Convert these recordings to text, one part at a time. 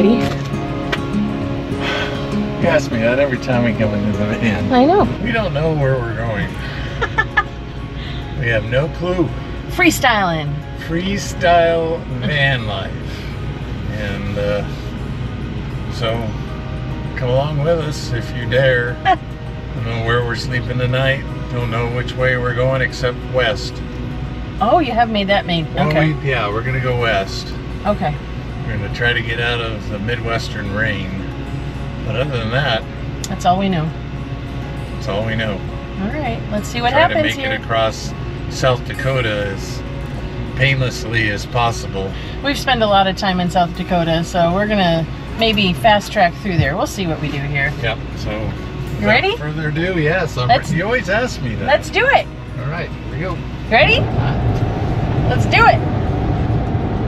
ready? You ask me that every time we come into the van. I know. We don't know where we're going. We have no clue. Freestyling. Freestyle van life. And so come along with us if you dare. Don't know where we're sleeping tonight. Don't know which way we're going except west. Oh, you have made that made. Well, okay. Yeah, we're gonna go west. Okay. We're gonna try to get out of the Midwestern rain. But other than that, that's all we know. That's all we know. All right, let's see what try happens to make here. it across South Dakota as painlessly as possible. We've spent a lot of time in South Dakota, so we're gonna maybe fast track through there. We'll see what we do here. Yep. So. You ready? Without further ado, yes. You always ask me that. Let's do it. All right, here we go. Ready? Let's do it.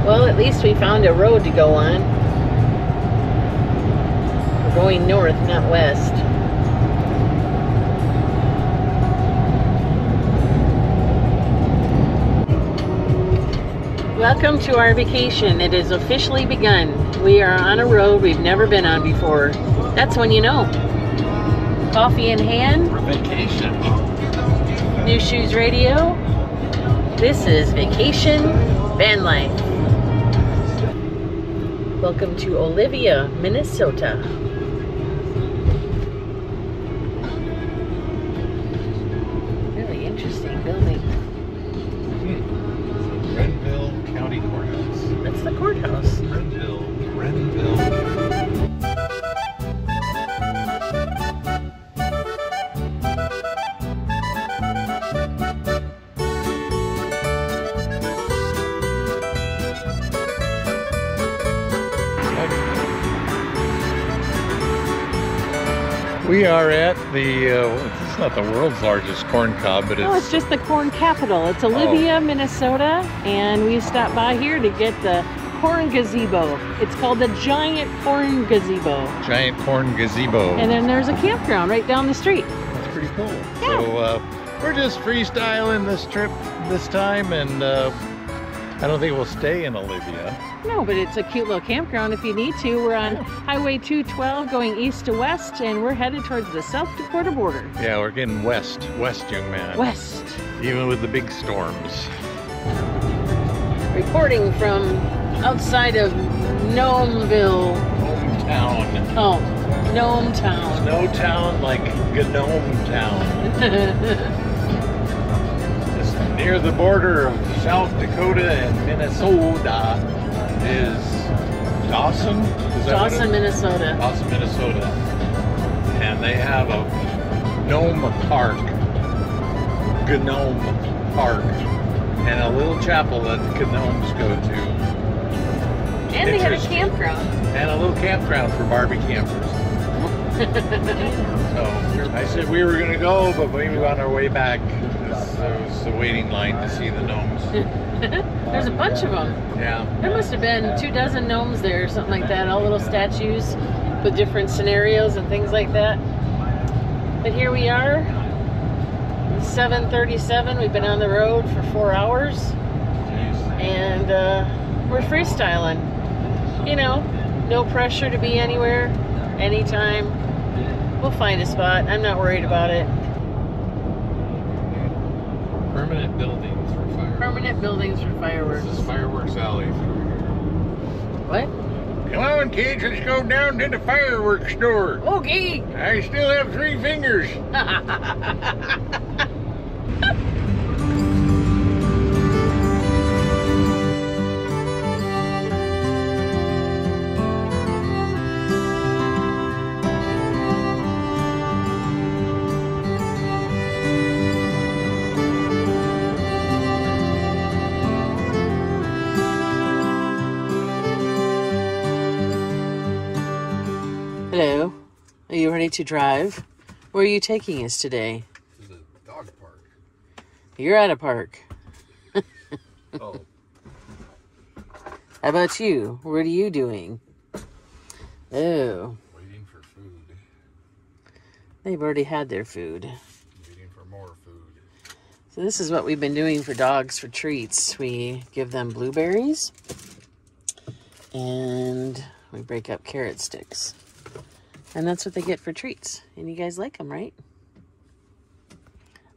Well, at least we found a road to go on. We're going north, not west. Welcome to our vacation. It has officially begun. We are on a road we've never been on before. That's when you know. Coffee in hand. For vacation. New Shoes Radio. This is Vacation Van Life. Welcome to Olivia, Minnesota. Really interesting building. Renville County Courthouse. That's the courthouse. Renville. We are at the, it's not the world's largest corn cob, but it's... No, it's just the corn capital. It's Olivia, Minnesota, and we stopped by here to get the corn gazebo. It's called the Giant Corn Gazebo. Giant Corn Gazebo. And then there's a campground right down the street. That's pretty cool. Yeah. So we're just freestyling this trip this time, and I don't think we'll stay in Olivia. No, but it's a cute little campground if you need to. We're on Highway 212 going east to west, and we're headed towards the South Dakota border. Yeah, we're getting west, young man. West. Even with the big storms. Reporting from outside of Gnomeville. Hometown. Oh, Gnome Town. Snow town like Gnome Town. Just near the border of South Dakota and Minnesota is Dawson? Dawson, Minnesota. Dawson, Minnesota. And they have a gnome park. Gnome Park. And a little chapel that the gnomes go to. And they had a campground. And a little campground for Barbie campers. So I said we were going to go, but we were on our way back. There was a waiting line to see the gnomes. There's a bunch of them. Yeah. There must have been 24 gnomes there or something like that. All little statues with different scenarios and things like that. But here we are. 7:37. We've been on the road for 4 hours. Jeez. And we're freestyling. You know, no pressure to be anywhere, anytime. We'll find a spot. I'm not worried about it. Permanent buildings for fireworks. Permanent buildings for fireworks. This is Fireworks Alley through here. What? Come on, kids, let's go down to the fireworks store. Okay. I still have 3 fingers. Hello. Are you ready to drive? Where are you taking us today? This is a dog park. You're at a park. Oh. How about you? What are you doing? Oh. Waiting for food. They've already had their food. Waiting for more food. So this is what we've been doing for dogs for treats. We give them blueberries and We break up carrot sticks. And that's what they get for treats. And you guys like them, right?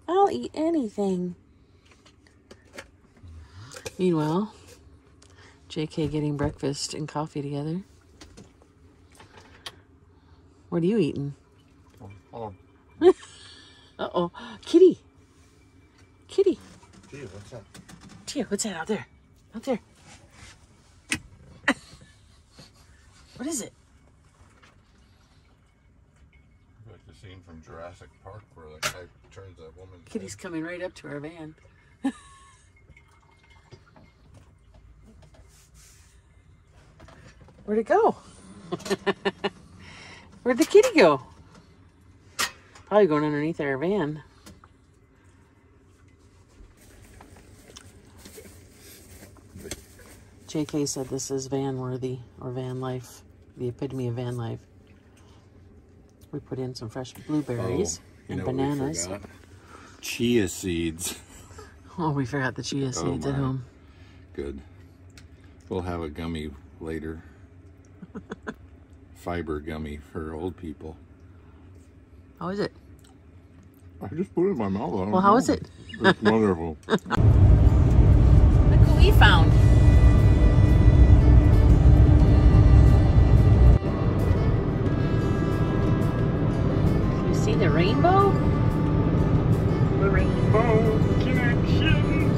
I'll eat anything. Meanwhile, JK getting breakfast and coffee together. What are you eating? Oh. Uh-oh. Kitty. Kitty. Tia, what's that? Tia, what's that out there? Out there. What is it? Like the scene from Jurassic Park where that guy turns that woman's Kitty's head. coming right up to our van. Where'd it go? Where'd the kitty go? Probably going underneath our van. JK said this is van worthy, or van life, the epitome of van life. We put in some fresh blueberries and bananas. Chia seeds. Oh, we forgot the chia seeds at home. Good. We'll have a gummy later. Fiber gummy for old people. How is it? I just put it in my mouth. Well, how is it? It's wonderful. Look what we found. You see the rainbow? The rainbow connection.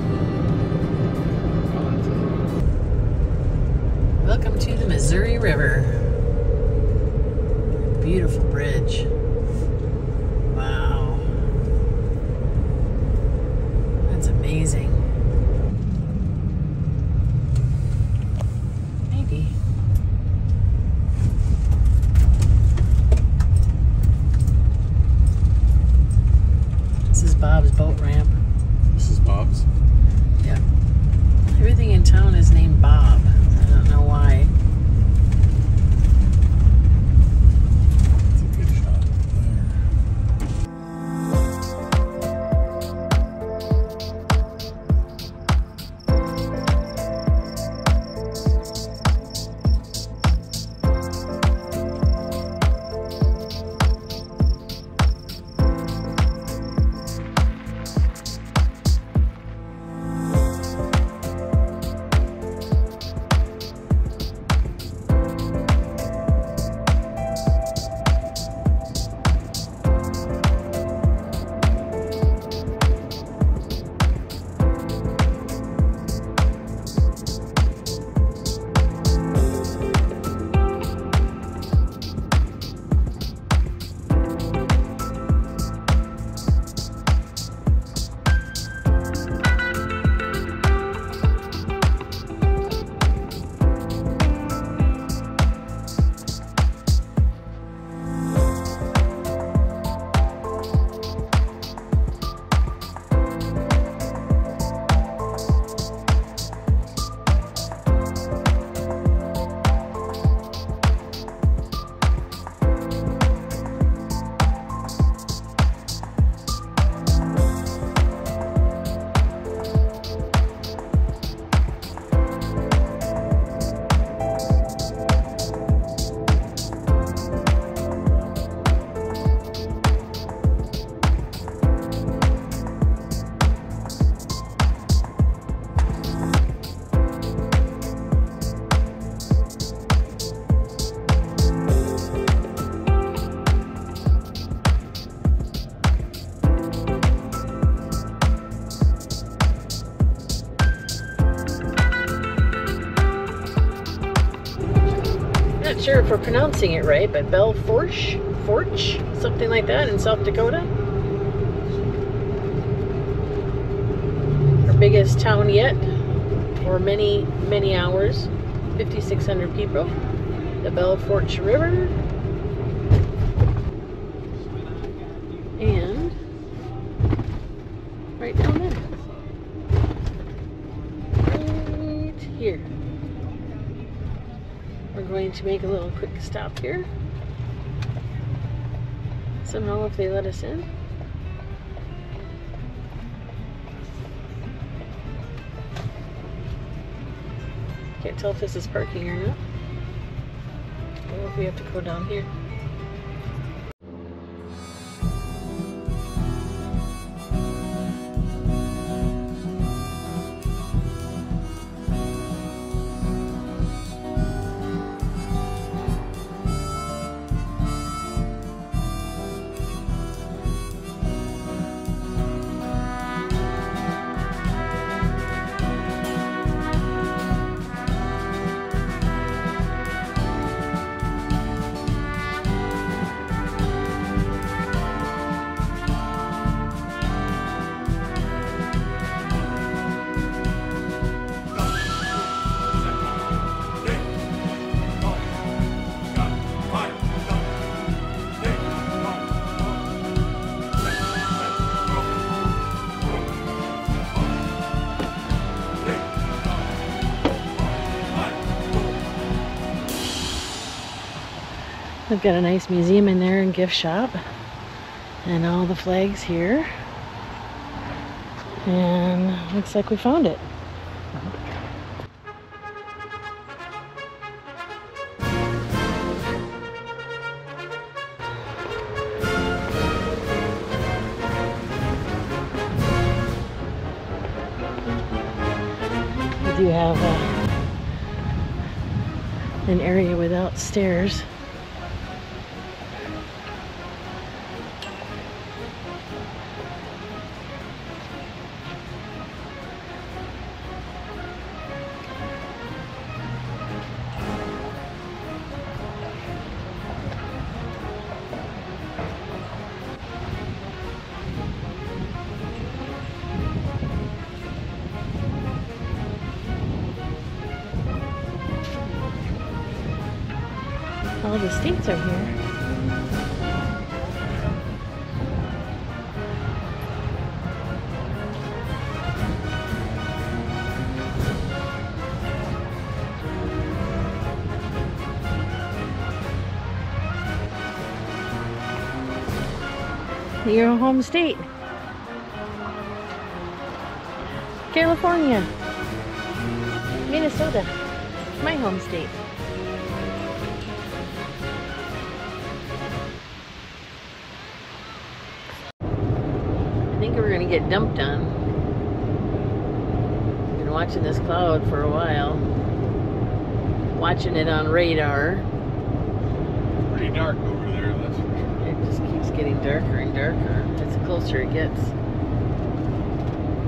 Welcome to the Missouri River. Beautiful bridge. Wow. That's amazing. Maybe. This is Bob's boat ramp. This is Bob's. Yeah. Everything in town is named Bob. I don't know why. It's a good shot there. Not sure if we're pronouncing it right, but Forch, something like that in South Dakota. Our biggest town yet, for many, many hours. 5,600 people. The Forch River. And right down there. Right here. We're going to make a little quick stop here. Somehow, if they let us in. Can't tell if this is parking or not. What if we have to go down here? They've got a nice museum in there and gift shop and all the flags here, and looks like we found it. We do have an area without stairs. All the states are here. Your home state. California. Minnesota. My home state. I think we're gonna get dumped on. Been watching this cloud for a while. Watching it on radar. Pretty dark over there, that's for sure. It just keeps getting darker and darker as closer it gets.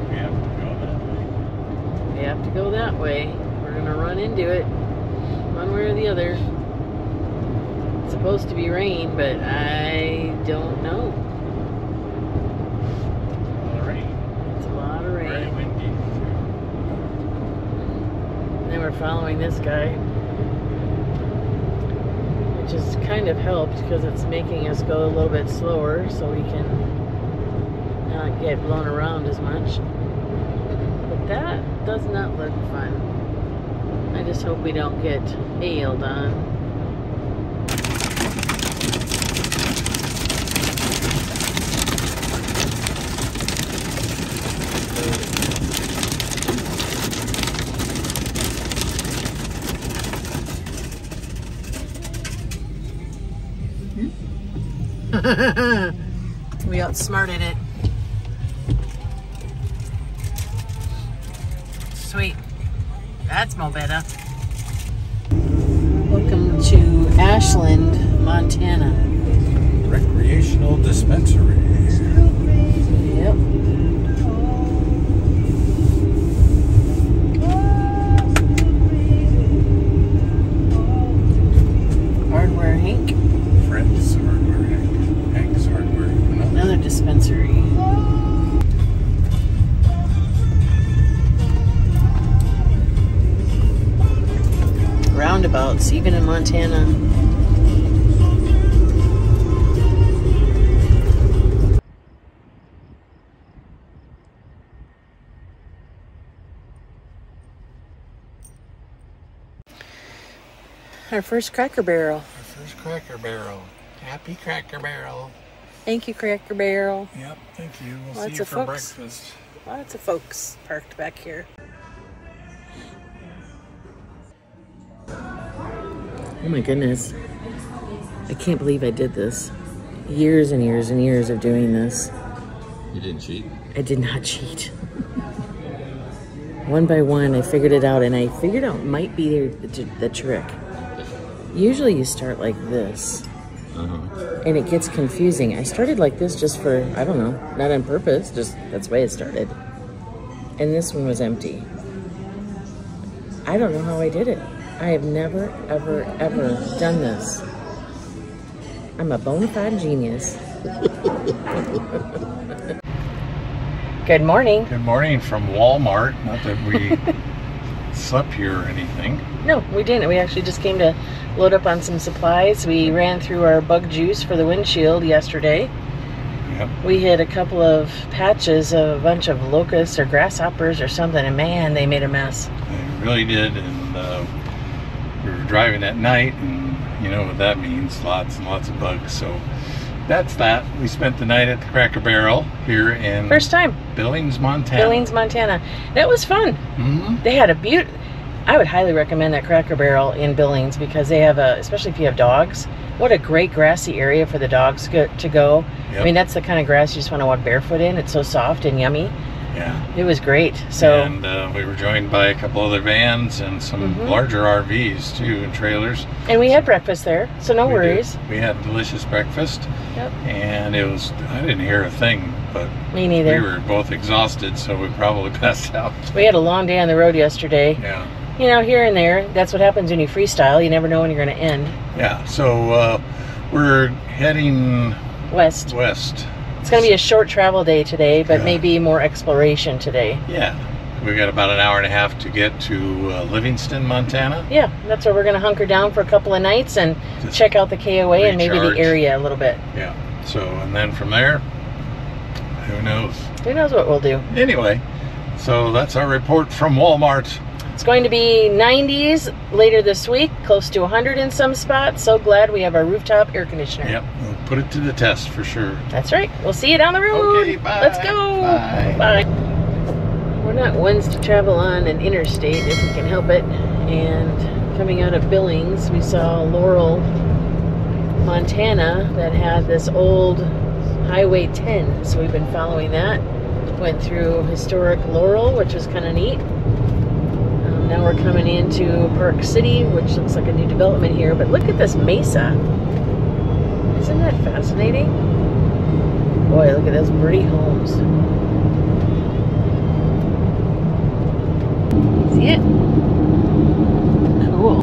We have to go that way. We have to go that way. We're gonna run into it one way or the other. It's supposed to be rain, but I don't know. It's a lot of rain. Very windy. And then we're following this guy, which has kind of helped because it's making us go a little bit slower so we can not get blown around as much. But that does not look fun. I just hope we don't get hailed on. We outsmarted it. Sweet. That's more better. Welcome to Ashland, Montana. Recreational dispensary. Yep. Hardware Hank. Fred's Hardware Hank. Hank's Hardware. Another dispensary. Roundabouts, even in Montana. Our first Cracker Barrel. Our first Cracker Barrel. Happy Cracker Barrel. Thank you, Cracker Barrel. Yep, thank you. We'll Lots see you of for folks. breakfast. Lots of folks parked back here. Oh my goodness. I can't believe I did this. Years and years and years of doing this. You didn't cheat? I did not cheat. One by one, I figured it out, and I figured out might be the trick. Usually you start like this, and it gets confusing. I started like this just for, I don't know, not on purpose, just that's the way it started. And this one was empty. I don't know how I did it. I have never, ever, ever done this. I'm a bona fide genius. Good morning. Good morning from Walmart. Not that we slept here or anything. No, we didn't. We actually just came to load up on some supplies. We ran through our bug juice for the windshield yesterday. Yep. We hit a couple of patches of a bunch of locusts or grasshoppers or something, and man, they made a mess. They really did, and we were driving at night, and you know what that means, lots and lots of bugs. So that's that. We spent the night at the Cracker Barrel here in First time. Billings, Montana. Billings, Montana. That was fun. They had a I would highly recommend that Cracker Barrel in Billings because they have especially if you have dogs, what a great grassy area for the dogs to go. Yep. I mean, that's the kind of grass you just want to walk barefoot in. It's so soft and yummy. Yeah. It was great. So, and we were joined by a couple other vans and some larger RVs too, and trailers. And we had breakfast there, so no worries. We had delicious breakfast. Yep. And it was, I didn't hear a thing, but me neither. We were both exhausted, so we probably passed out. We had a long day on the road yesterday. Yeah. You know, here and there, that's what happens when you freestyle. You never know when you're going to end. Yeah, so we're heading west. It's going to be a short travel day today, but maybe more exploration today. Yeah. We got about an hour and a half to get to Livingston, Montana. Yeah, that's where we're going to hunker down for a couple of nights and just check out the KOA and maybe the area a little bit. Yeah. So, and then from there, who knows? Who knows what we'll do. Anyway, so that's our report from Walmart. It's going to be 90s later this week, close to 100 in some spots. So glad we have our rooftop air conditioner. Yep, we'll put it to the test for sure. That's right. We'll see you down the road. Okay, bye. Let's go. Bye. Bye. We're not ones to travel on an interstate if we can help it. And coming out of Billings, we saw Laurel, Montana, that had this old Highway 10. So we've been following that. Went through historic Laurel, which was kind of neat. Now we're coming into Park City, which looks like a new development here. But look at this mesa. Isn't that fascinating? Boy, look at those pretty homes. See it? Cool.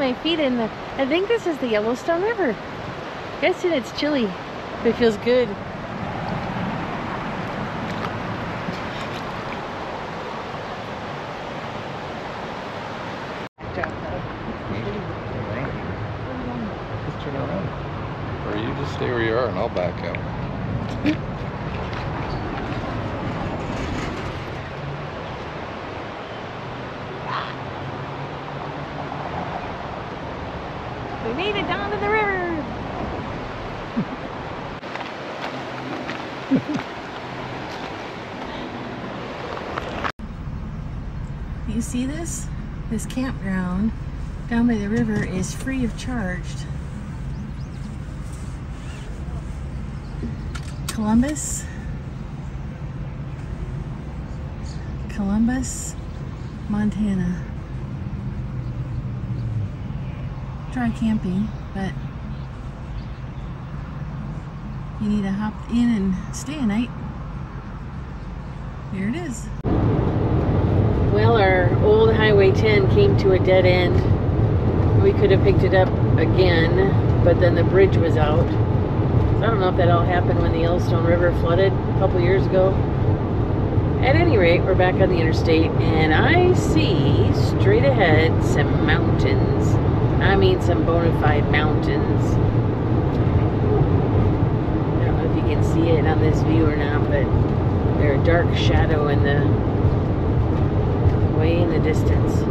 my feet in the, I think this is the Yellowstone River. Guessing it's chilly, but it feels good. Just turn around. Or you just stay where you are and I'll back out. We made it down to the river. You see this? This campground down by the river is free of charge. Columbus, Montana. Try camping, but you need to hop in and stay a night. Here it is. Well, our old Highway 10 came to a dead end. We could have picked it up again, but then the bridge was out. So I don't know if that all happened when the Yellowstone River flooded a couple years ago. At any rate, we're back on the interstate, and I see straight ahead some mountains. I mean some bona fide mountains. I don't know if you can see it on this view or not, but they're a dark shadow in the way in the distance.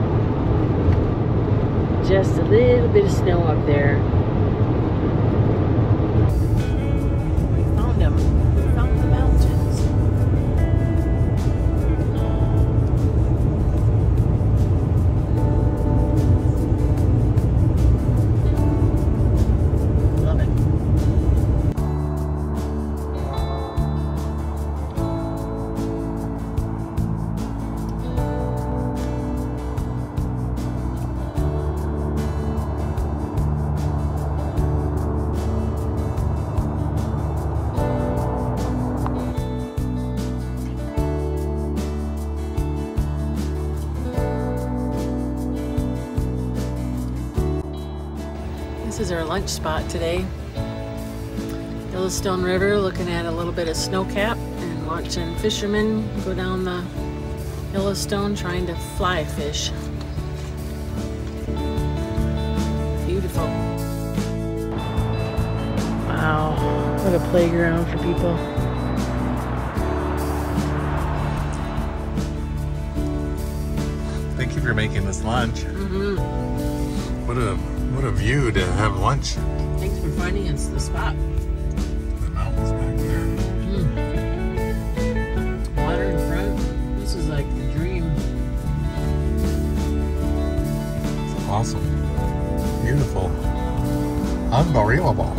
Just a little bit of snow up there. We found them. We found the mountains. Love it. This is our lunch spot today. Yellowstone River, looking at a little bit of snowcap and watching fishermen go down the Yellowstone trying to fly fish. Beautiful. Wow, what a playground for people. Thank you for making this lunch. What a view to have lunch. Thanks for finding us the spot. The mountains back there. Water in front. This is like the dream. It's awesome. Beautiful. Unbelievable.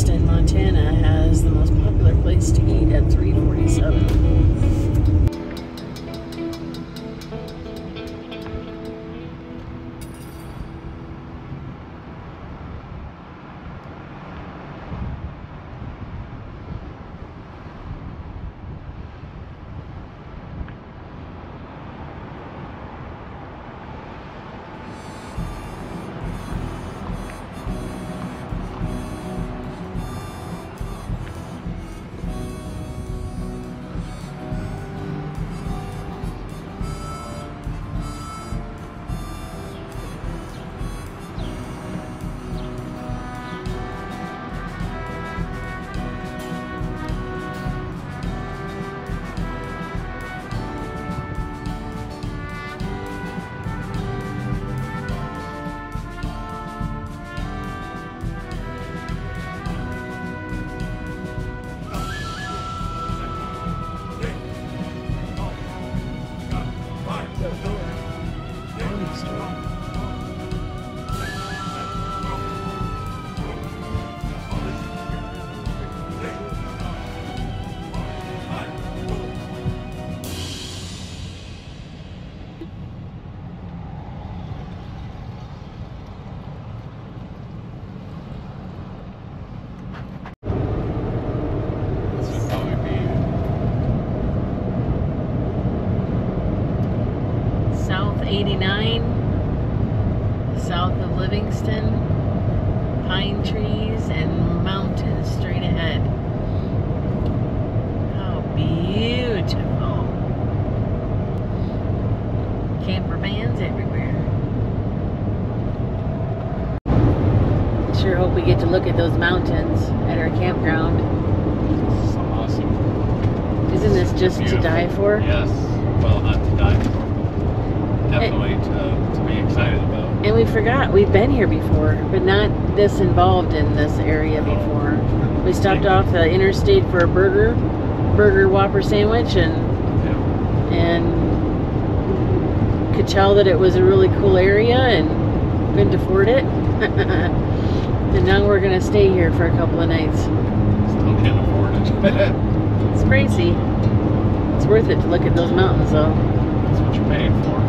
in Montana has the most popular place to eat at 347. South of Livingston, pine trees and mountains straight ahead. How beautiful. Camper vans everywhere. Sure hope we get to look at those mountains at our campground. It's awesome. Isn't this just beautiful. To die for? Yes. Well, not to die for, but definitely to be excited about. And we forgot, we've been here before, but not this involved in this area before. We stopped off the interstate for a burger Whopper sandwich, and could tell that it was a really cool area and couldn't afford it. And now we're gonna stay here for a couple of nights. Still can't afford it. It's crazy. It's worth it to look at those mountains though. That's what you're paying for.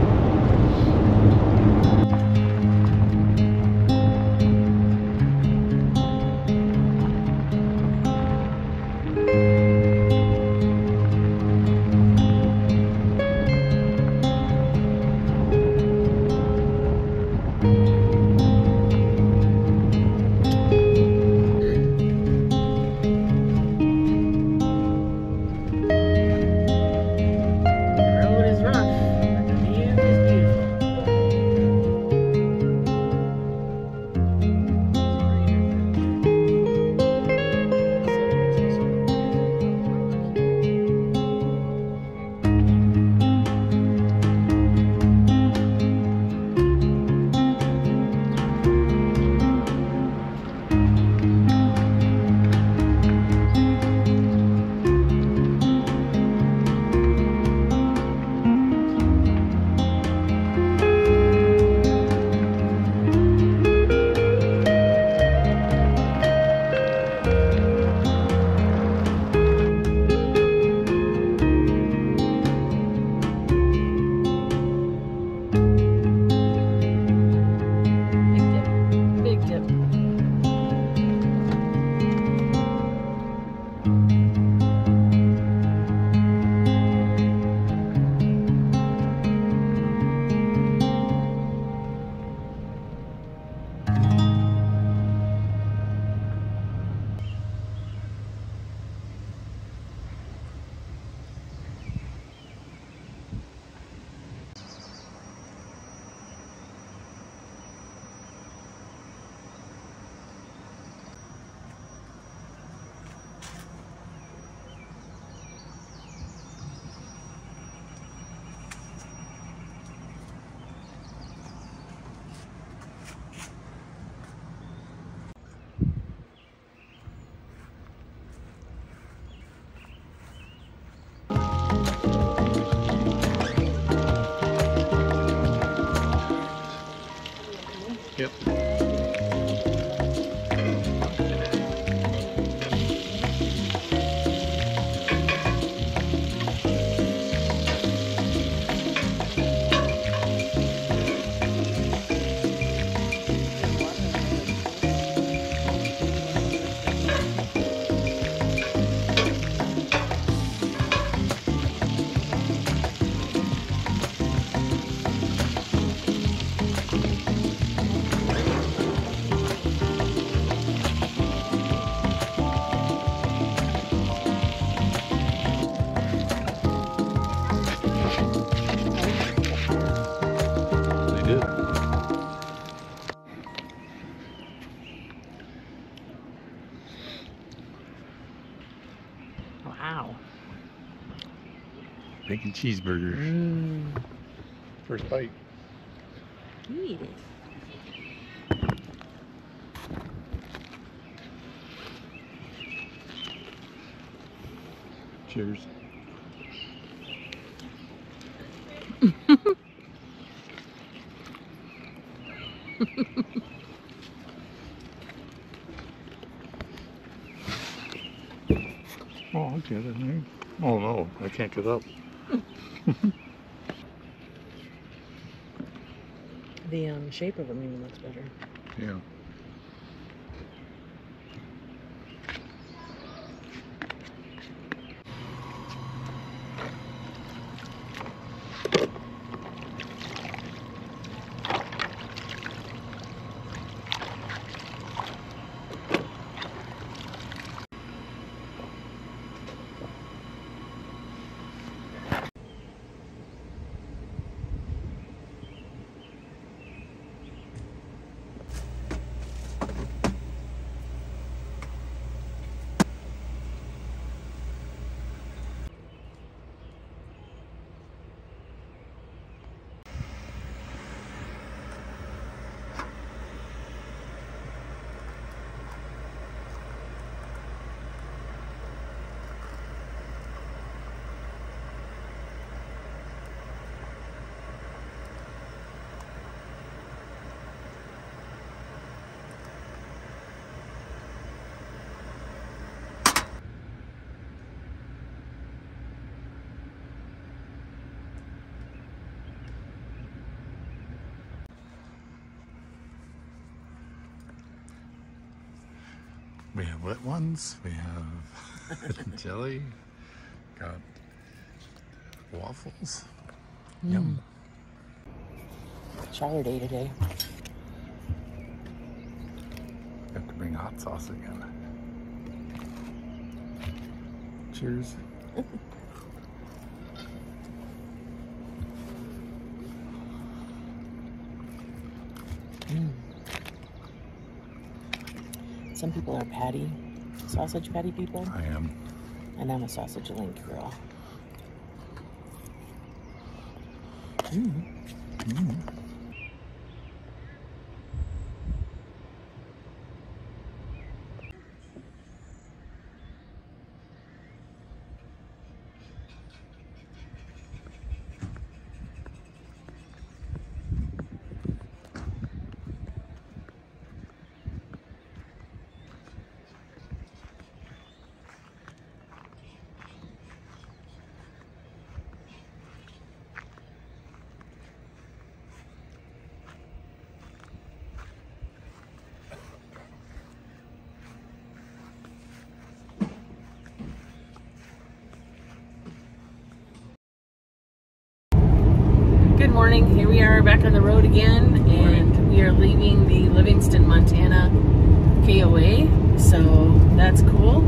Yep. Making cheeseburgers. First bite. Eat it. Cheers. Oh, I'll get it. Oh no, I can't get up. The shape of them even looks better. Yeah. We have wet ones, we have jelly, got waffles. Yum. Shower day today. Have to bring hot sauce again. Cheers. Some people are sausage patty people. I am. And I'm a sausage link girl. Good morning. Here we are back on the road again, and we are leaving the Livingston, Montana KOA, so that's cool.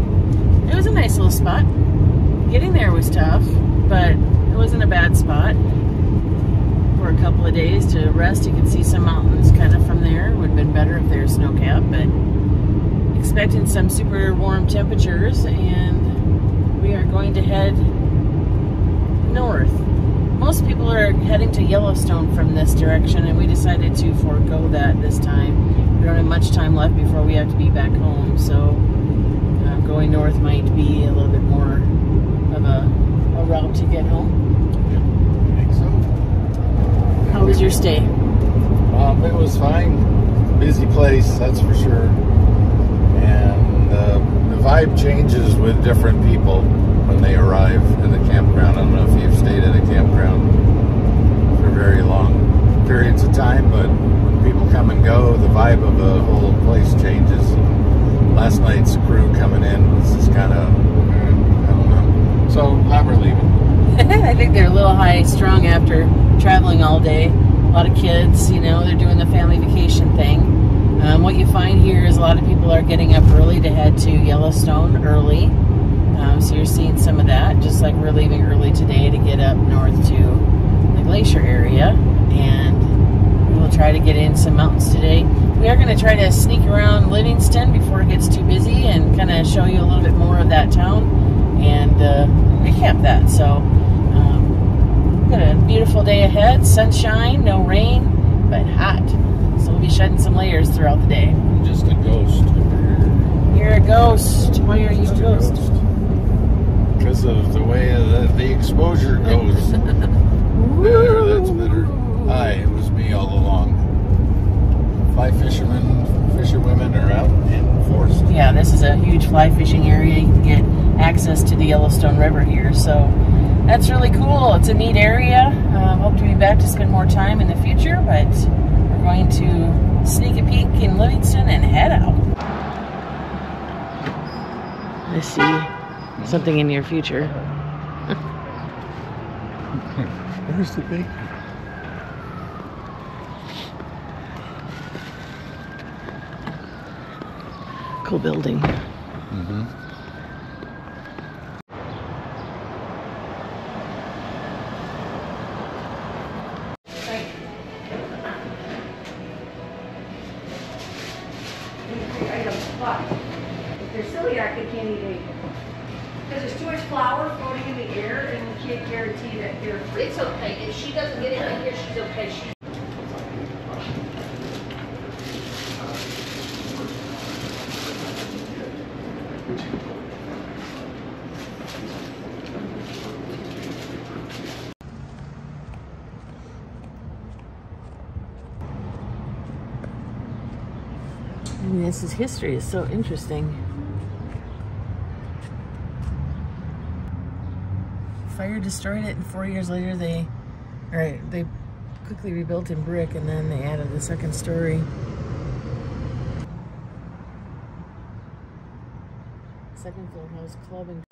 It was a nice little spot. Getting there was tough, but it wasn't a bad spot for a couple of days to rest. You can see some mountains kind of from there. Would have been better if there's snow cap, but expecting some super warm temperatures, and we are going to head north. Most people are heading to Yellowstone from this direction, and we decided to forego that this time. We don't have much time left before we have to be back home, so going north might be a little bit more of a route to get home. I think so. How was your stay? It was fine. Busy place, that's for sure. And the vibe changes with different people when they arrive in the campground. I don't know if you've stayed at a campground for very long periods of time, but when people come and go, the vibe of the whole place changes. Last night's crew coming in was just kind of, I don't know. So glad we're leaving. I think they're a little high strung after traveling all day. A lot of kids, you know, they're doing the family vacation thing. What you find here is a lot of people are getting up early to head to Yellowstone early. So you're seeing some of that, just like we're leaving early today to get up north to the glacier area. And we'll try to get in some mountains today. We are going to try to sneak around Livingston before it gets too busy and kind of show you a little bit more of that town and recap that. So We've got a beautiful day ahead. Sunshine, no rain, but hot. So we'll be shedding some layers throughout the day. I'm just a ghost. You're a ghost. Why are you a ghost? Because of the way the exposure goes. There, that's better. Hi, it was me all along. Fly fisherwomen are out in the forest. Yeah, this is a huge fly fishing area. You can get access to the Yellowstone River here, so that's really cool. It's a neat area. Hope to be back to spend more time in the future, but we're going to sneak a peek in Livingston and head out. I see something in your future. Where's the bakery? Cool building. Mm-hmm. If they're celiac, they can't eat egg. Because there's too much flour floating in the air, and you can't guarantee that they're free. It's okay. If she doesn't get it in here, she's okay. I mean, this is history. It's so interesting. Fire destroyed it, and 4 years later they quickly rebuilt in brick, and then they added the second story. Second floor house club and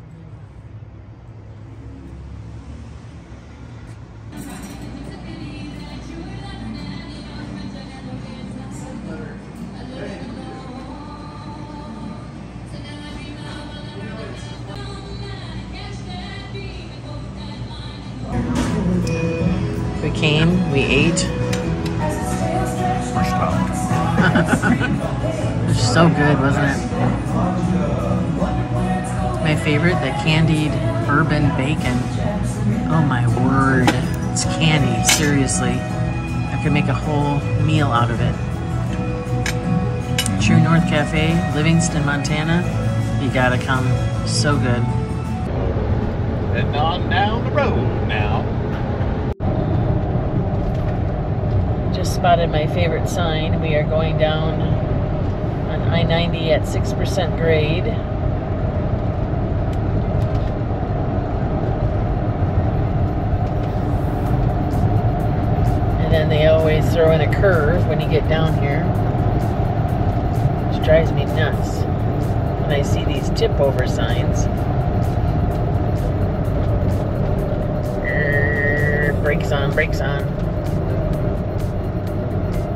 we came, we ate. We're stopped. It was so good, wasn't it? My favorite, the candied bourbon bacon. Oh my word. It's candy, seriously. I could make a whole meal out of it. True North Cafe, Livingston, Montana. You gotta come. So good. Heading on down the road now. Just spotted my favorite sign. We are going down on I-90 at 6% grade. And then they always throw in a curve when you get down here, which drives me nuts when I see these tip over signs. Brakes on, brakes on.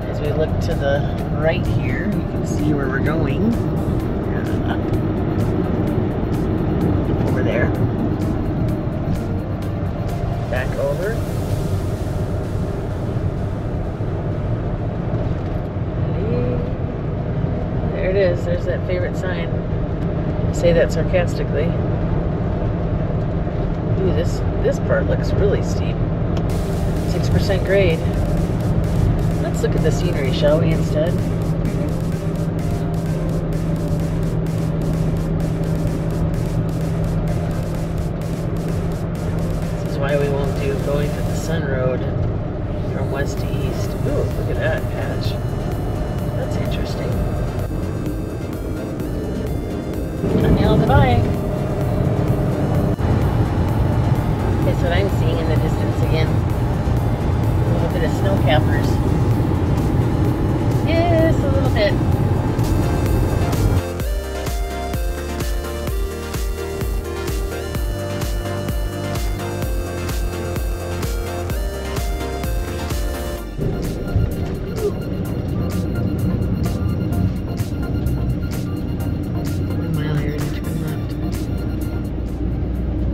As we look to the right here, you can see where we're going. Over there. Back over. There it is. There's that favorite sign. I say that sarcastically. Ooh, this part looks really steep. 6% grade. Let's look at the scenery, shall we, instead? This is why we won't do going to the Sun Road from west to east. Ooh, look at that patch. That's interesting. Nail Divide. That's what I'm seeing in the distance again. A little bit of snow cappers. Yes, a little bit.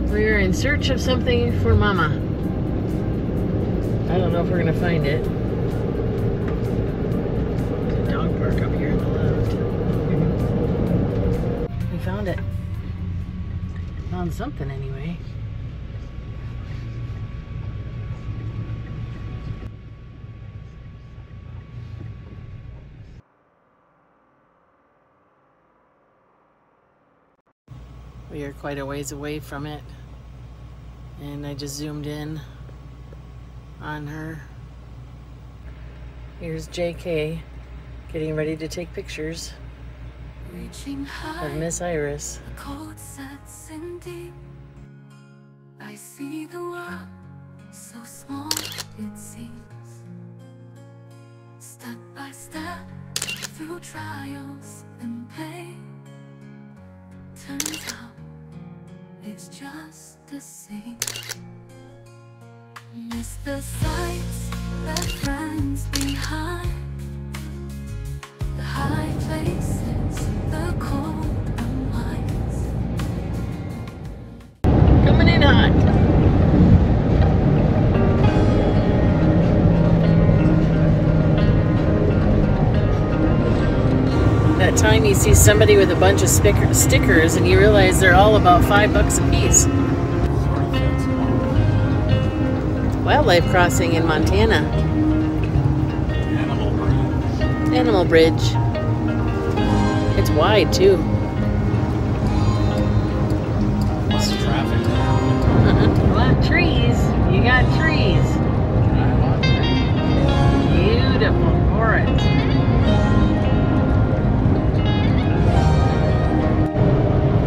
We're in search of something for Mama. I don't know if we're gonna find it. There's a dog park up here on the left. We found it. Found something anyway. We are quite a ways away from it. And I just zoomed in on her. Here's JK getting ready to take pictures of Miss Iris. The cold sets in deep. I see the world so small it seems. Step by step through trials and pain. Turns out it's just the same. Miss the sights left friends behind. The high places, the cold minds. Coming in hot. That time you see somebody with a bunch of stickers and you realize they're all about $5 a piece. Wildlife crossing in Montana. Animal bridge. It's wide too. Lots of traffic. Well, trees. You got trees. Beautiful forest.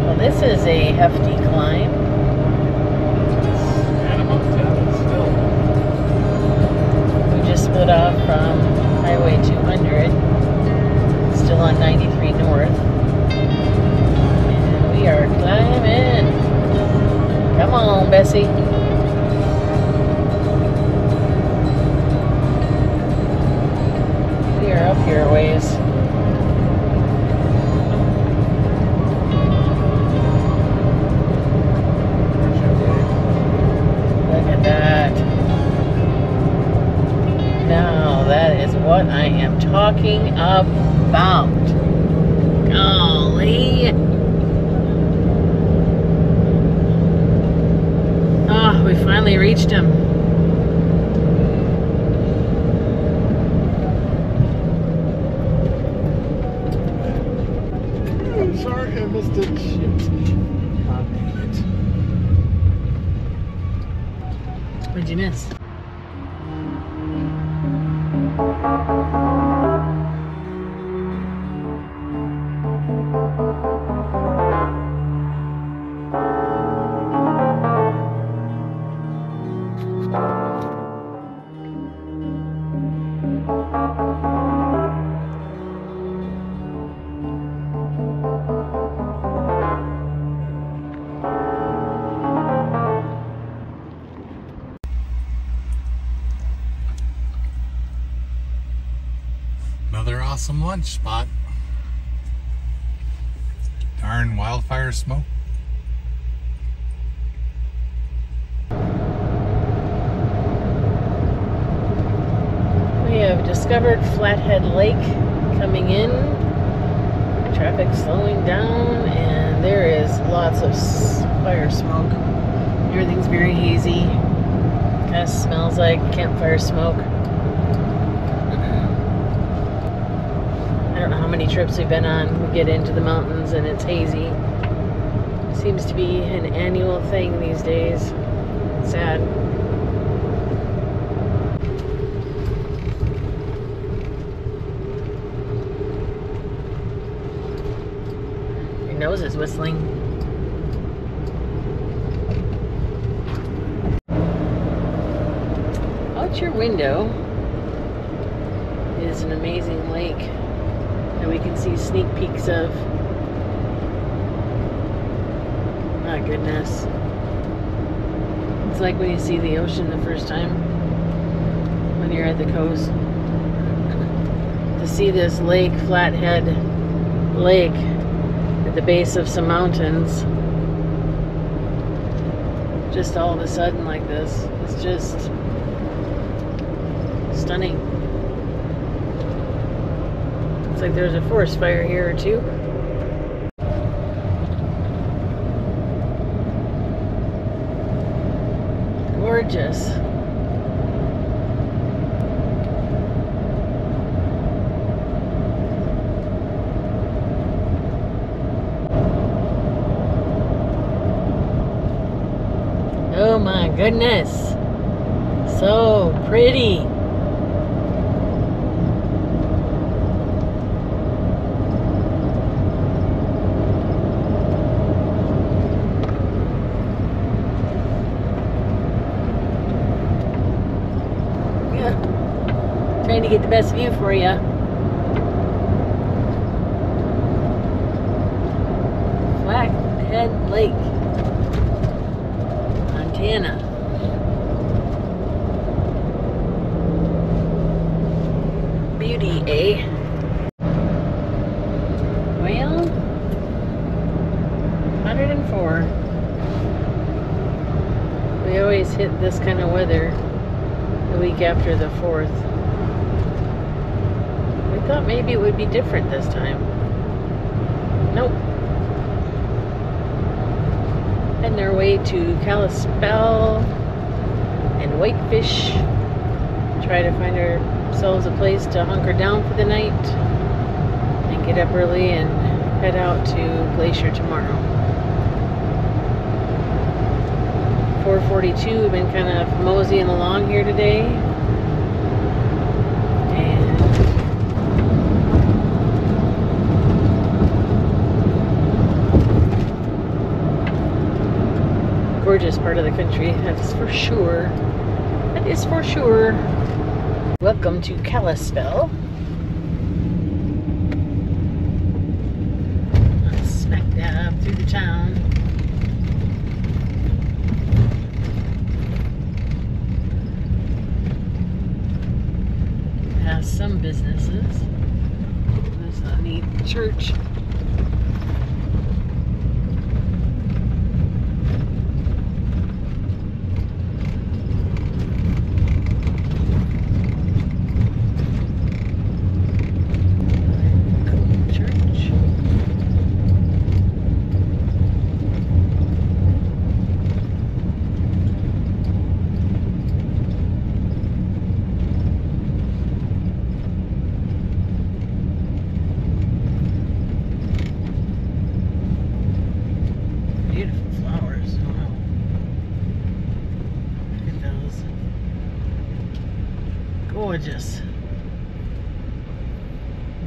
Well, this is a hefty climb. We just split off from Highway 200. Still on 93 North. And we are climbing. Come on, Bessie. We are up here a ways. Look at that. Now that is what I am talking about. Golly. Oh, we finally reached him. I'm sorry I missed it. Shit. God dang it. What'd you miss? Another awesome lunch spot. Darn wildfire smoke. We have discovered Flathead Lake coming in. Traffic slowing down, and there is lots of fire smoke. Everything's very hazy. Kind of smells like campfire smoke. I don't know how many trips we've been on. We get into the mountains and it's hazy. Seems to be an annual thing these days. Sad. Your nose is whistling. Out your window is an amazing lake that we can see sneak peeks of. My goodness. It's like when you see the ocean the first time when you're at the coast. To see this lake, Flathead Lake, at the base of some mountains, just all of a sudden like this, it's just stunning. Looks like there's a forest fire here or two. Gorgeous. goodness. So pretty. Yeah. Trying to get the best view for you. Flathead Lake, Montana. Beauty, eh? Well, 104. We always hit this kind of weather the week after the 4th. We thought maybe it would be different this time. Nope. Heading our way to Kalispell and Whitefish. Try to find ourselves a place to hunker down for the night and get up early and head out to Glacier tomorrow. 4:42, we've been kind of moseying along here today. Gorgeous part of the country, that's for sure. That is for sure. Welcome to Kalispell. Let's smack that up through the town. Has some businesses. There's a neat church. Gorgeous.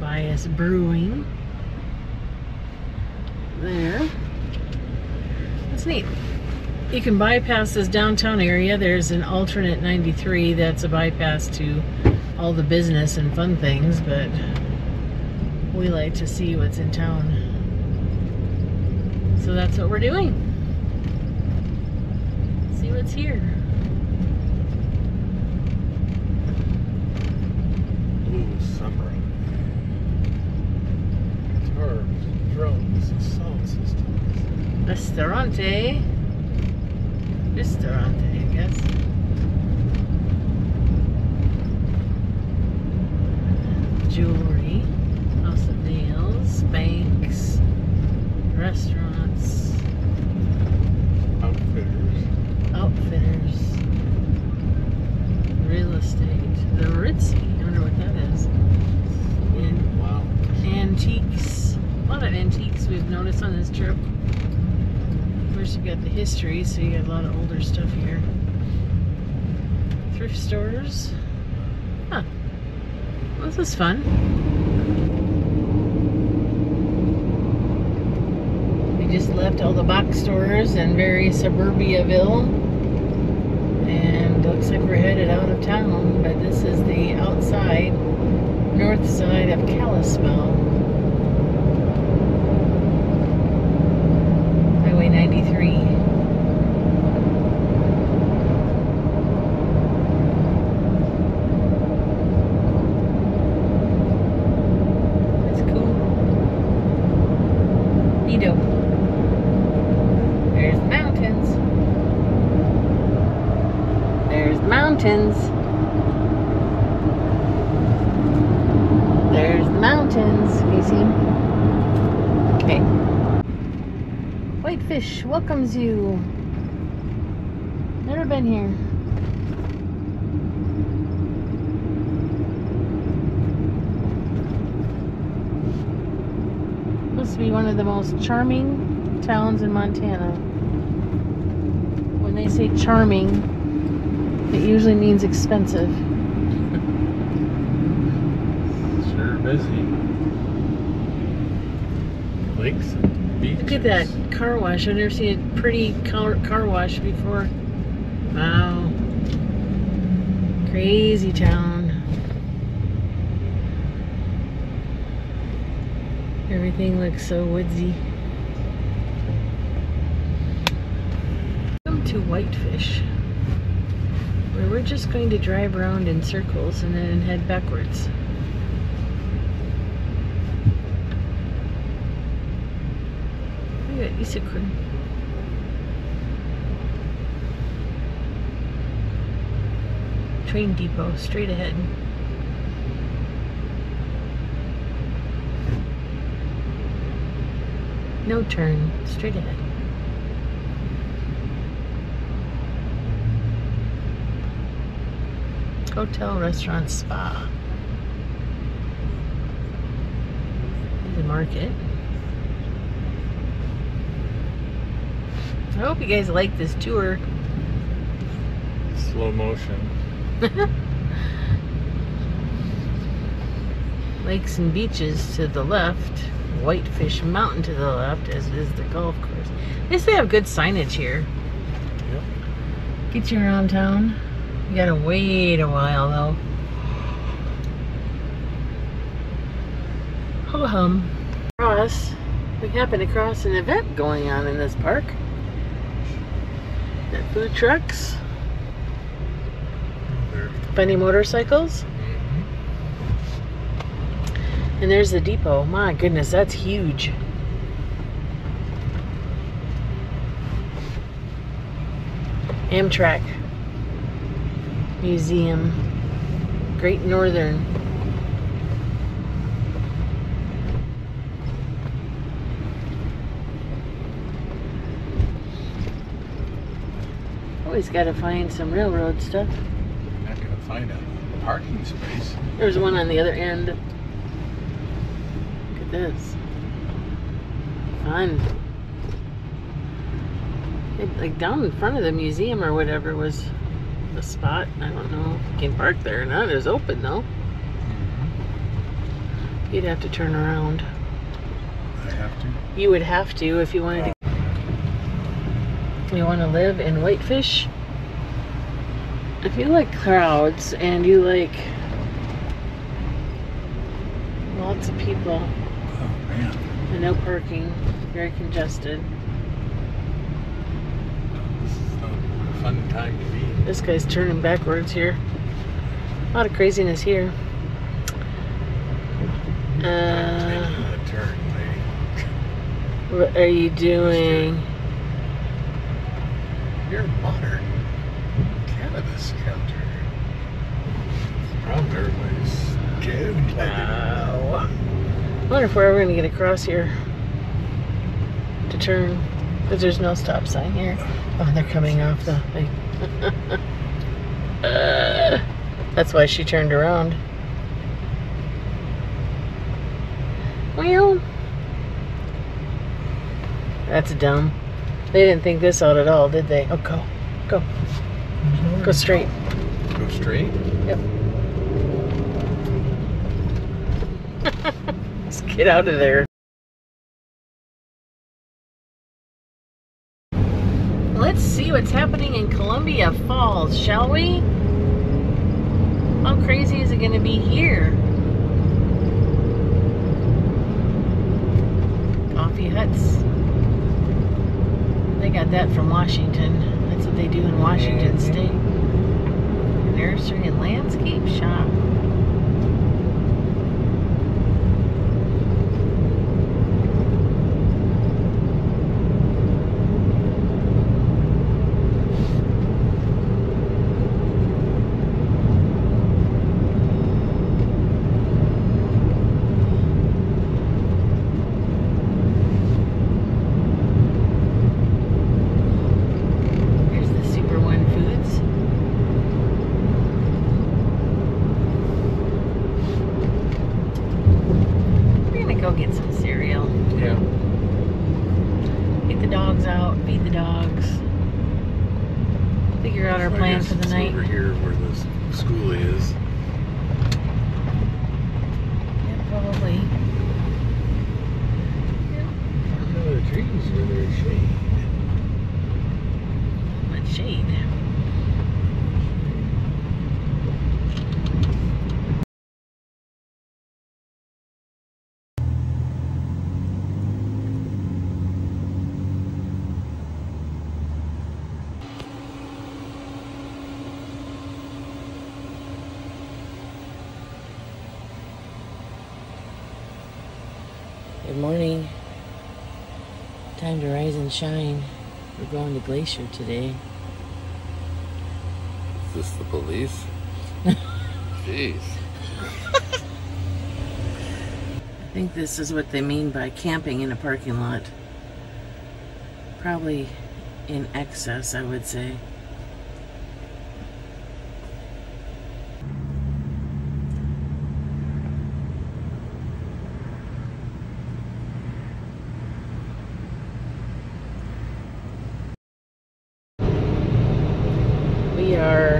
Bias Brewing. There. That's neat. You can bypass this downtown area. There's an alternate 93 that's a bypass to all the business and fun things, but we like to see what's in town. So that's what we're doing. See what's here. Summer. Guitars, drums, and sound systems. Restaurante. Restaurante, I guess. Jewelry. House of nails. Banks. Restaurants. Outfitters. Outfitters. Real estate. The Ritzy. I wonder what that is. And Wow. antiques. A lot of antiques we've noticed on this trip. Of course, you've got the history, so you got a lot of older stuff here. Thrift stores. Huh. Well, this is fun. We just left all the box stores in very suburbiaville. And looks like we're headed out of town, but this is the outside, north side of Kalispell. Highway 93. That's cool. Neato. There's the mountains. There's the mountains. There's the mountains. Can you see them? Okay. Whitefish welcomes you. Never been here. Supposed to be one of the most charming towns in Montana. when they say charming, it usually means expensive. Sure busy. Lakes and beaches. Look at that car wash. I've never seen a pretty car wash before. Wow. Crazy town. Everything looks so woodsy. Welcome to Whitefish, where we're just going to drive around in circles and then head backwards. Look at Issaquah. Train depot, straight ahead. No turn, straight ahead. Hotel, restaurant, spa. The market. I hope you guys like this tour. Slow motion. Lakes and beaches to the left. Whitefish Mountain to the left, as is the golf course. At least they have good signage here. Yep. Get you around town. You gotta wait a while though. Ho hum. We happen to cross an event going on in this park. Got food trucks. Funny motorcycles. And there's the depot. My goodness, that's huge. Amtrak Museum. Great Northern. Always got to find some railroad stuff. You're not going to find a parking space. There's one on the other end. Look at this. Fun. Like down in front of the museum or whatever was the spot. I don't know if you can park there or not. It was open though. You'd have to turn around. I have to. You would have to if you wanted to. You want to live in Whitefish? If you like crowds and you like lots of people Oh man. and no parking, very congested. This is a fun time to be. This guy's turning backwards here. A lot of craziness here. That turn, lady. What are you doing? You're modern cannabis counter. Probably everybody's scared. Wow. I wonder if we're ever going to get across here to turn, because there's no stop sign here. Oh, they're coming off the thing. That's why she turned around. Well, that's dumb. They didn't think this out at all, did they? Oh, go. Go. Go straight. Go straight? Yep. Let's get out of there. Let's see what's happening in Columbia Falls, shall we? How crazy is it going to be here? Coffee huts. They got that from Washington. That's what they do in Washington State. Nursery and landscape shop. Go get some cereal. Yeah. Get the dogs out, feed the dogs. figure out our So I plan guess for the it's night. over here where the school is. Yeah, probably. Under the trees where there's shade. Much shade. Good morning. Time to rise and shine. We're going to Glacier today. Is this the police? Jeez. I think this is what they mean by camping in a parking lot. Probably in excess, I would say. We are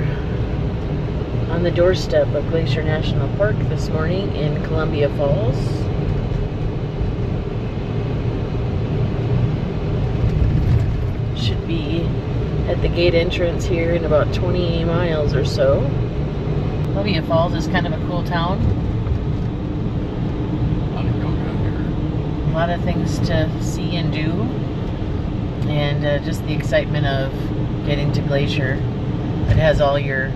on the doorstep of Glacier National Park this morning in Columbia Falls. Should be at the gate entrance here in about 20 miles or so. Columbia Falls is kind of a cool town. A lot of things to see and do, and just the excitement of getting to Glacier. It has all your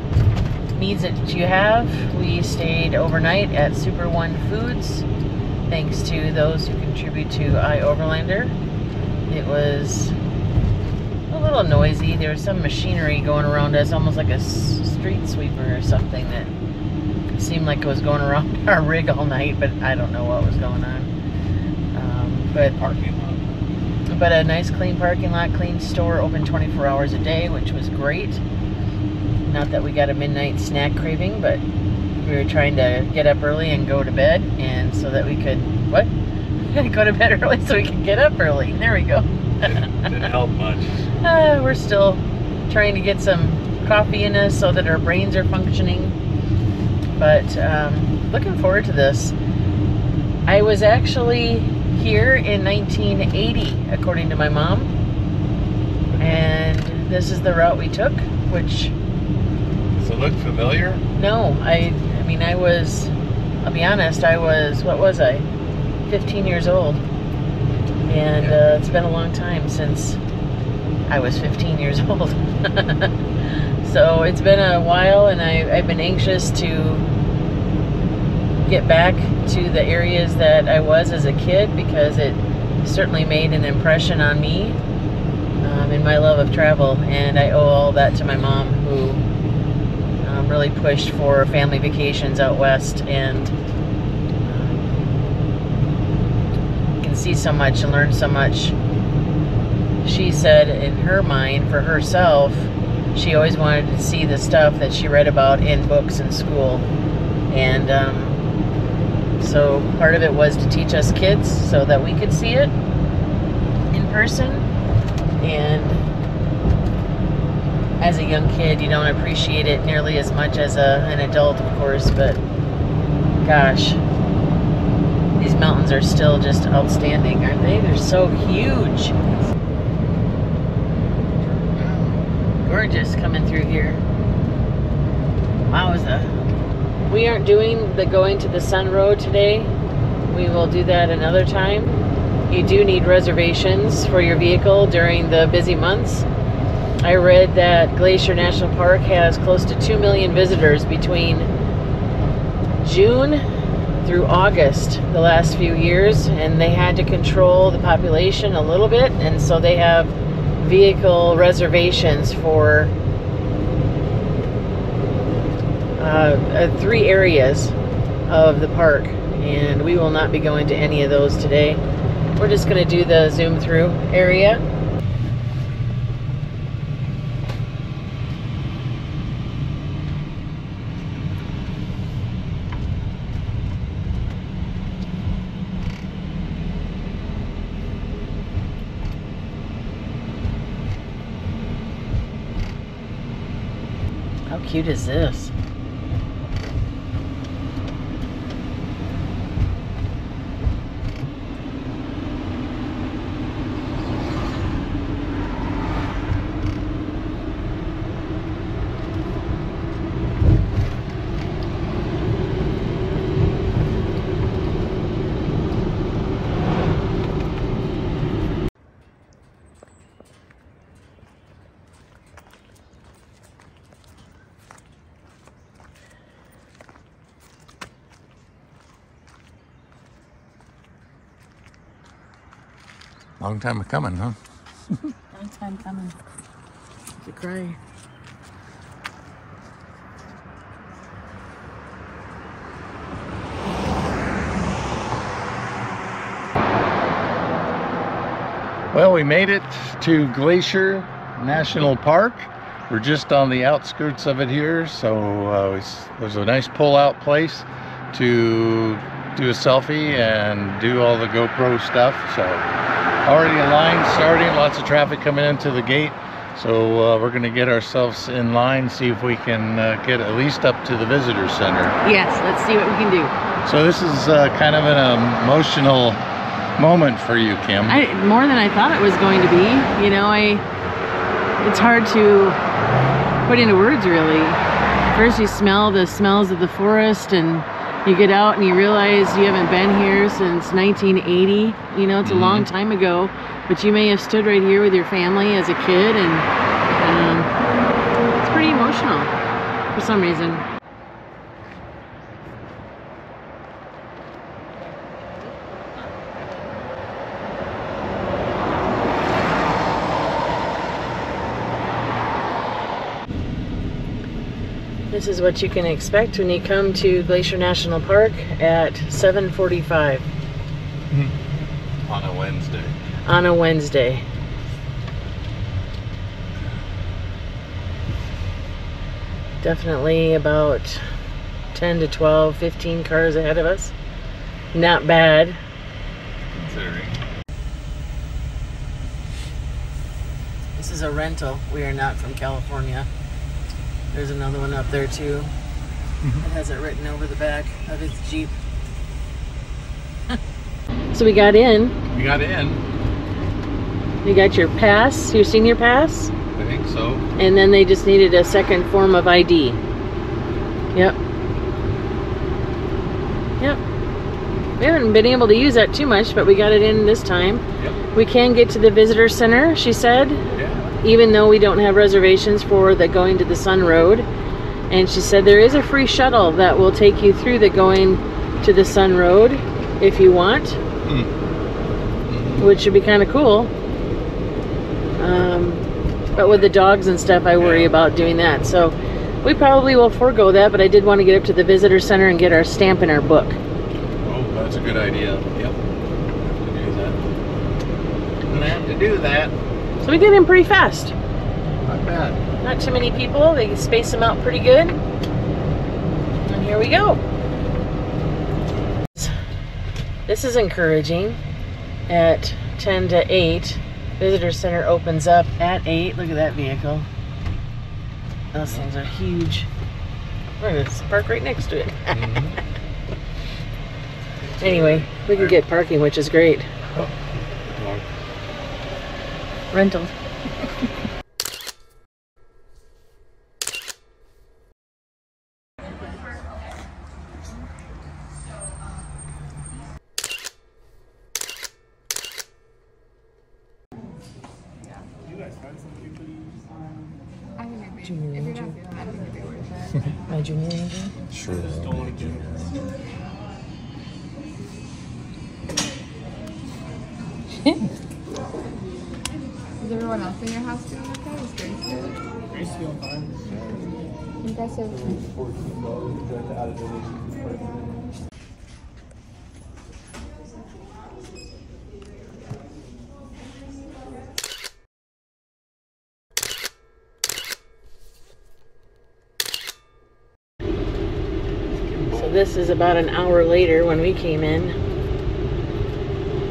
needs that you have. We stayed overnight at Super One Foods, thanks to those who contribute to iOverlander. It was a little noisy. There was some machinery going around us, almost like a street sweeper or something that seemed like it was going around our rig all night, but I don't know what was going on. But a nice clean parking lot, clean store, open 24 hours a day, which was great. Not that we got a midnight snack craving, but we were trying to get up early and go to bed, and so that we could, go to bed early so we could get up early. There we go. Didn't help much. We're still trying to get some coffee in us so that our brains are functioning. But looking forward to this. I was actually here in 1980, according to my mom. And this is the route we took, which... Does it look familiar? No, I mean, I'll be honest, I was, what was I? 15 years old. And it's been a long time since I was 15 years old. So it's been a while, and I've been anxious to get back to the areas that I was as a kid, because it certainly made an impression on me in my love of travel, and I owe all that to my mom, who really pushed for family vacations out west, and you can see so much and learn so much. She said in her mind, for herself, she always wanted to see the stuff that she read about in books in school, and so part of it was to teach us kids so that we could see it in person. And as a young kid, you don't appreciate it nearly as much as an adult, of course, but gosh, these mountains are still just outstanding, aren't they? They're so huge. Gorgeous coming through here. Wowza. We aren't doing the going to the Sun Road today. We will do that another time. You do need reservations for your vehicle during the busy months. I read that Glacier National Park has close to 2 million visitors between June through August the last few years, and they had to control the population a little bit, and so they have vehicle reservations for 3 areas of the park, and we will not be going to any of those today. We're just going to do the zoom through area. How cute is this? Long time coming, huh? Long time coming. To cry. Well, we made it to Glacier National Park. We're just on the outskirts of it here, so it was a nice pull-out place to do a selfie and do all the GoPro stuff. So already a line starting, lots of traffic coming into the gate. So we're gonna get ourselves in line, see if we can get at least up to the visitor center. Yes, let's see what we can do. So this is kind of an emotional moment for you, Kim. More than I thought it was going to be. You know, it's hard to put into words, really. First you smell the smells of the forest, and you get out and you realize you haven't been here since 1980. You know, it's a long time ago, but you may have stood right here with your family as a kid, and it's pretty emotional for some reason. This is what you can expect when you come to Glacier National Park at 7:45. On a Wednesday. On a Wednesday. Definitely about 10 to 12, 15 cars ahead of us. Not bad. Considering. This is a rental. We are not from California. There's another one up there too. It has it written over the back of its Jeep. So we got in. We got in. You got your pass, your senior pass? I think so. And then they just needed a second form of ID. Yep. Yep. We haven't been able to use that too much, but we got it in this time. Yep. We can get to the visitor center, she said. Yeah. Even though we don't have reservations for the going to the Sun Road. And she said there is a free shuttle that will take you through the going to the Sun Road if you want. Which would be kind of cool. But with the dogs and stuff, I worry about doing that. So we probably will forego that, but I did want to get up to the visitor center and get our stamp in our book. Oh, that's a good idea. Yep. Have to do that. So we get in pretty fast. Not bad. Not too many people. They space them out pretty good. And here we go. This is encouraging. At 10 to 8, visitor center opens up at 8. Look at that vehicle. Those things are huge. We're going to park right next to it. Anyway, we can get parking, which is great. Oh. Rental. Junior Angel. My Junior Angel? Sure. Is everyone else in your house doing okay? Is Grace good? Grace doing fine. Impressive. So this is about an hour later when we came in.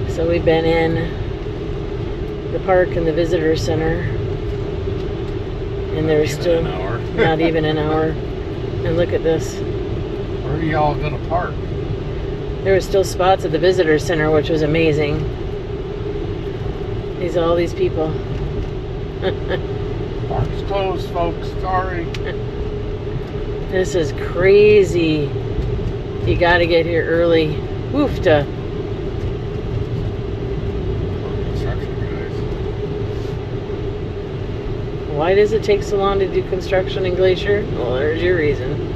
So we've been in the park and the visitor center. And there's Even still an hour. not even an hour. And look at this. Where are y'all gonna park? There were still spots at the visitor center, which was amazing. All these people. Park's closed, folks. Sorry. This is crazy. You got to get here early. Woofta. Construction guys. Why does it take so long to do construction in Glacier? Well, there's your reason.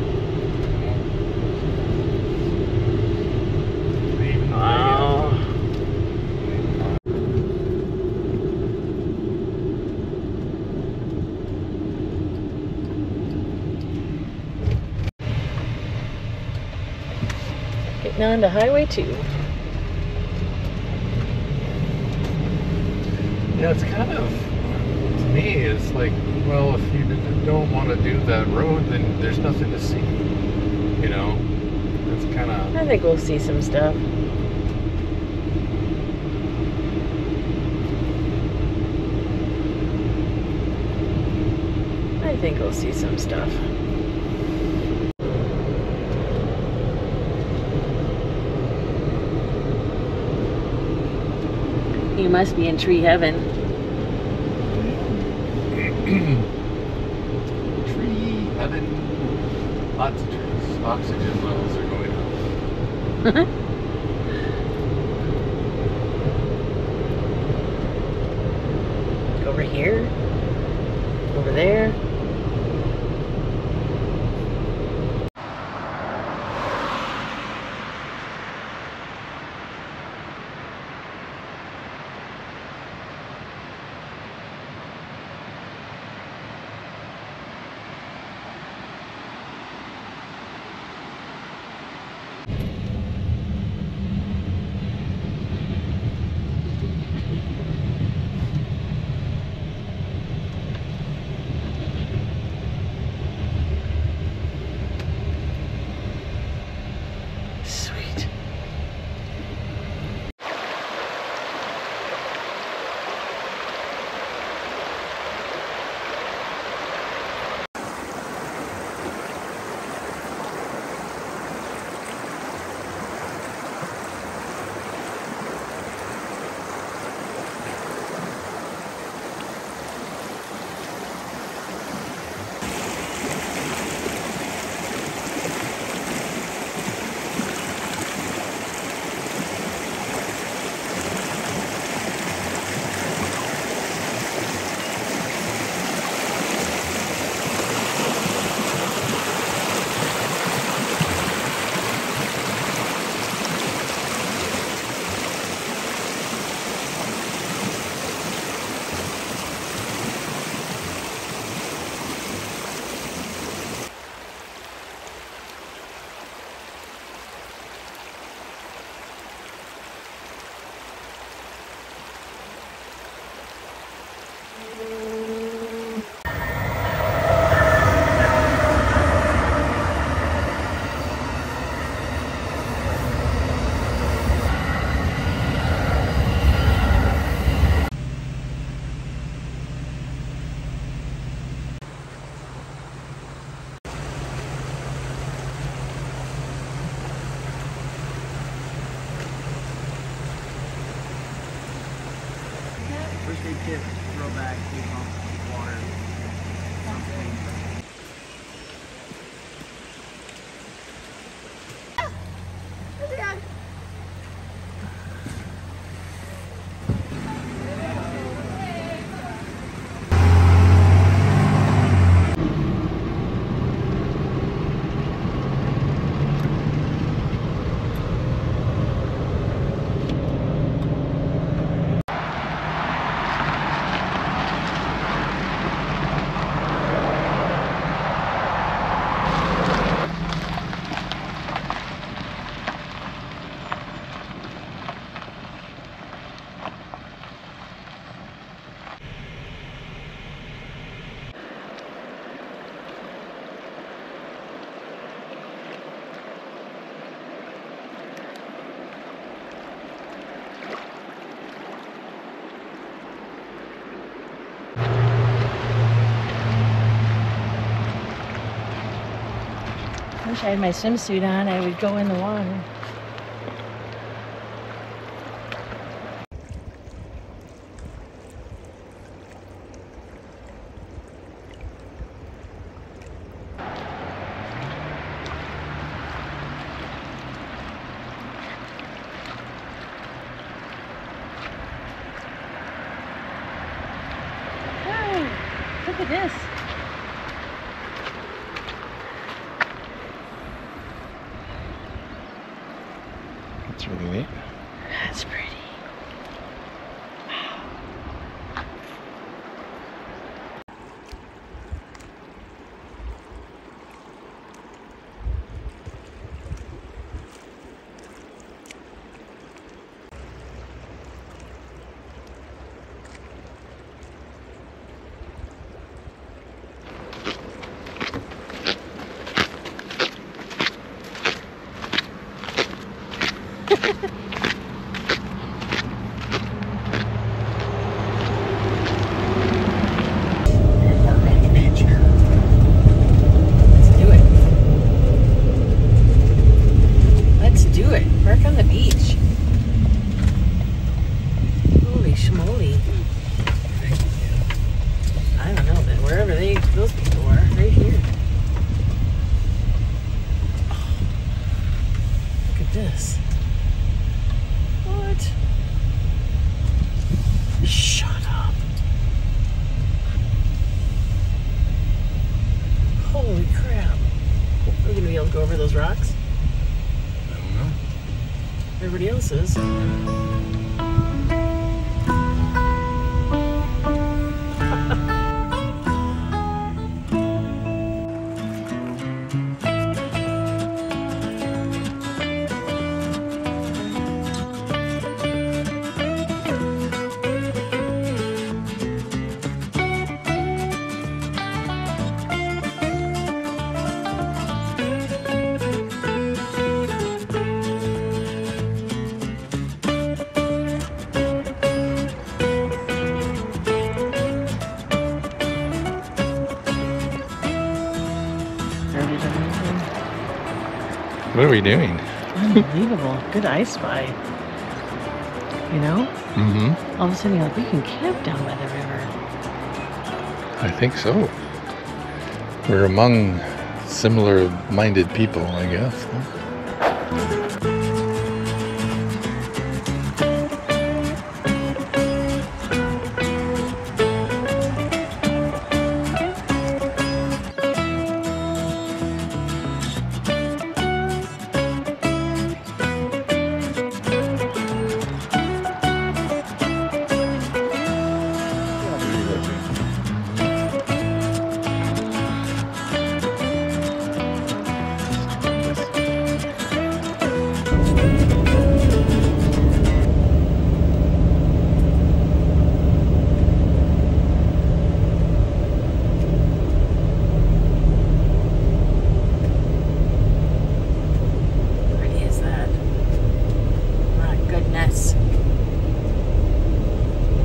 Wow. Getting on to Highway 2. Yeah, it's kind of, to me, it's like, well, if you don't want to do that road, then there's nothing to see. You know? It's kind of... I think we'll see some stuff. I think we'll see some stuff. You must be in tree heaven. Tree heaven. Lots of trees. Oxygen levels are going up. Over here. Over there. Sweet. First aid kit, throwback, pump, water, something. Wish I had my swimsuit on, I would go in the water. Oh, look at this. That's really neat. That's pretty. This. What? Shut up. Holy crap. We're gonna be able to go over those rocks? I don't know. Everybody else is. What are we doing? Unbelievable. Good I Spy. You know? Mm-hmm. All of a sudden you're like, we can camp down by the river. I think so. We're among similar-minded people, I guess.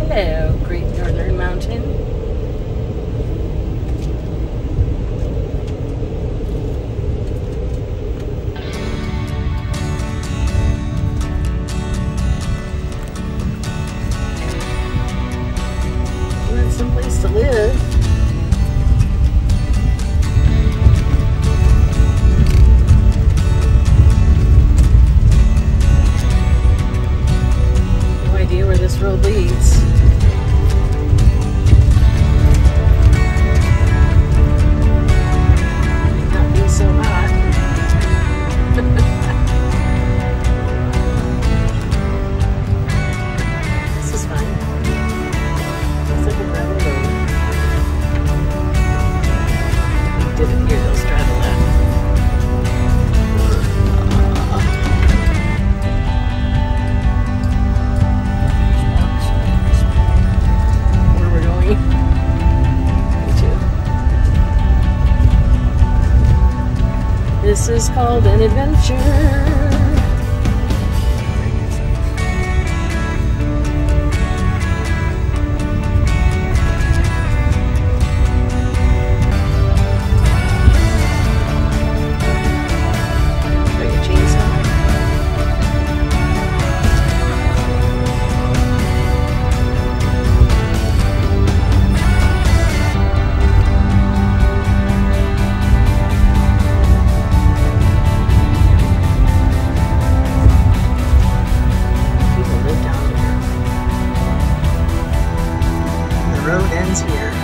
Hello, Great Northern Mountain. You want someplace to live? No idea where this road leads. So hot. This is fine. Looks like a gravel road. We did it here, they'll straddle that. Where we're going? Me too. This is called an adventure. happens here.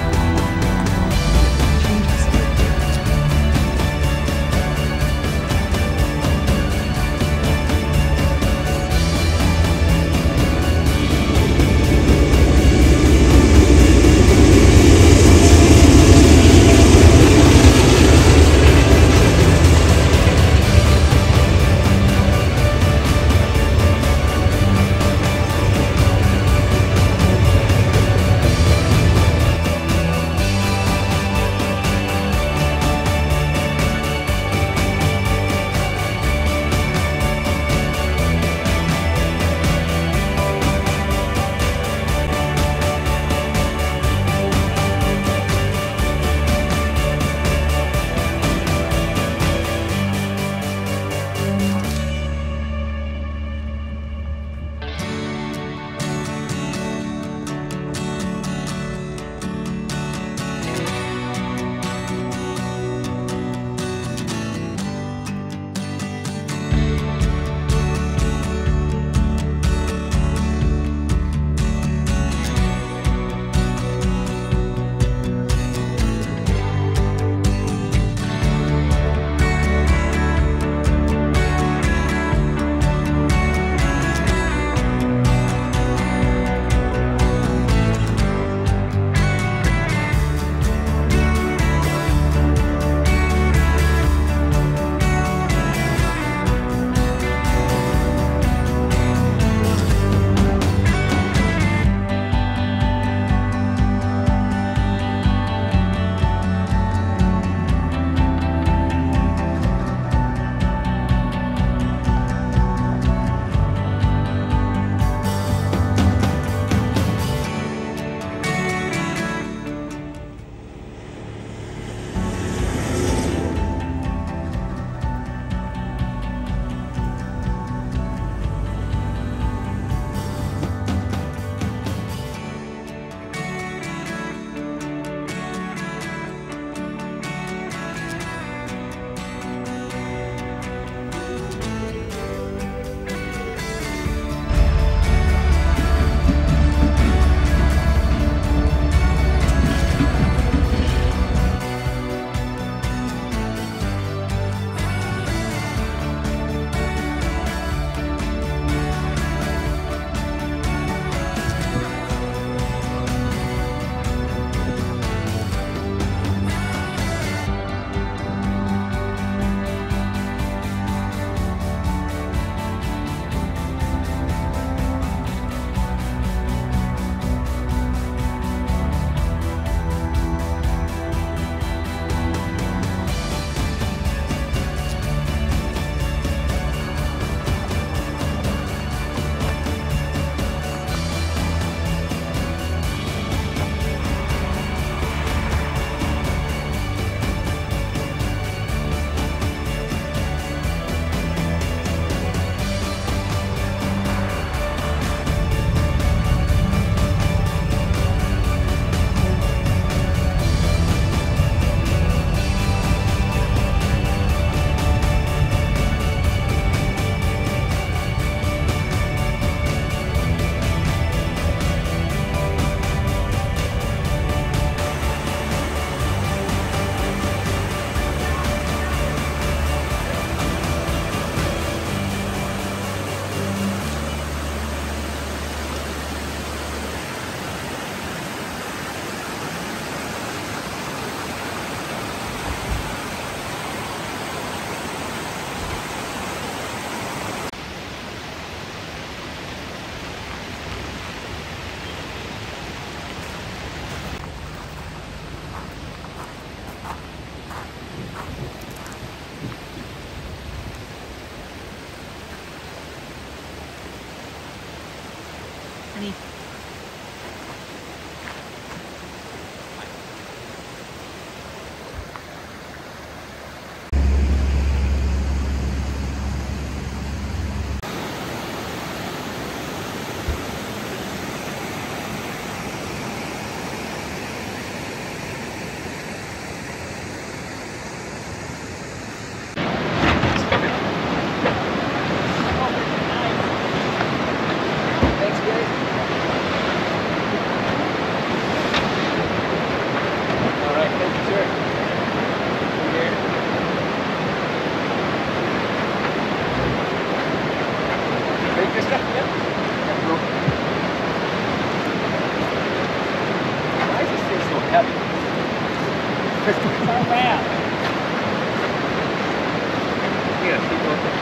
our wrap. Yeah, people.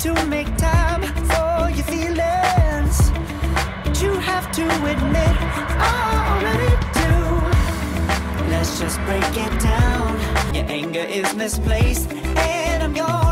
to make time for your feelings, but you have to admit I already do. Let's just break it down. Your anger is misplaced and I'm yours.